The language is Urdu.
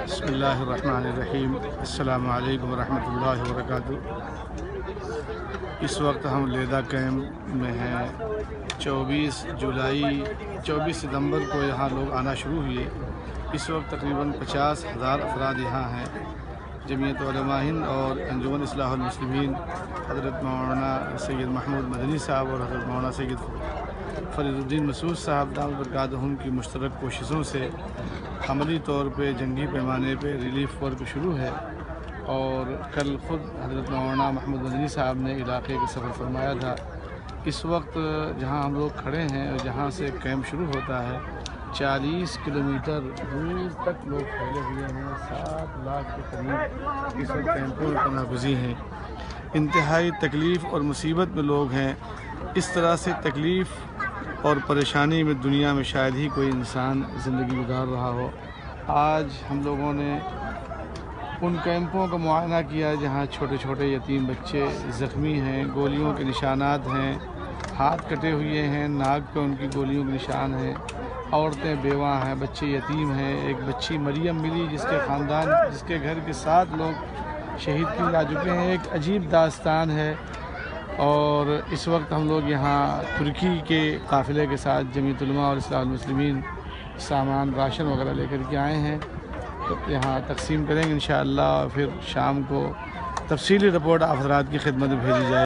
بسم اللہ الرحمن الرحیم۔ السلام علیکم ورحمۃ اللہ وبرکاتہ۔ اس وقت ہم لیدہ کیمپ میں ہیں۔ 24 ستمبر کو یہاں لوگ آنا شروع ہوئے۔ اس وقت تقریباً 50,000 افراد یہاں ہیں۔ جمعیت علماء ہند اور انجمن اصلاح المسلمین حضرت مولانا سید محمود مدنی صاحب اور حضرت مولانا سید فرید الدین مسعود صاحب دامت برکاتہم کی مشترک کوششوں سے عملی طور پہ جنگی پیمانے پہ ریلیف ورک شروع ہے، اور کل خود حضرت مولانا محمود مدنی صاحب نے علاقے کا سفر فرمایا تھا۔ اس وقت جہاں ہم لوگ کھڑے ہیں اور جہاں سے کیمپ شروع ہوتا ہے 40 کلومیٹر دور تک لوگ پھیلے ہوئے ہیں۔ 7 لاکھ کے قریب اس وقت کیمپوں میں پناہ گزیں ہیں۔ انتہائی تکلیف اور مصیبت میں لوگ ہیں۔ اس طرح سے تکلیف اور پریشانی میں دنیا میں شاید ہی کوئی انسان زندگی گزار رہا ہو۔ آج ہم لوگوں نے ان کیمپوں کا معائنہ کیا جہاں چھوٹے چھوٹے یتیم بچے زخمی ہیں، گولیوں کے نشانات ہیں، ہاتھ کٹے ہوئے ہیں، ناک پہ ان کی گولیوں کے نشان ہیں، عورتیں بیواں ہیں، بچے یتیم ہیں۔ ایک بچی مریم ملی جس کے گھر کے 7 لوگ شہید کیے جا چکے ہیں۔ ایک عجیب داستان ہے۔ اور اس وقت ہم لوگ یہاں ترکی کے قافلے کے ساتھ جمعیت علماء اور اصلاح المسلمین سامان راشن وغیرہ لے کر کے آئے ہیں، تو یہاں تقسیم کریں گے انشاءاللہ، اور پھر شام کو تفصیلی رپورٹ حضرات کی خدمت میں بھیجی جائے۔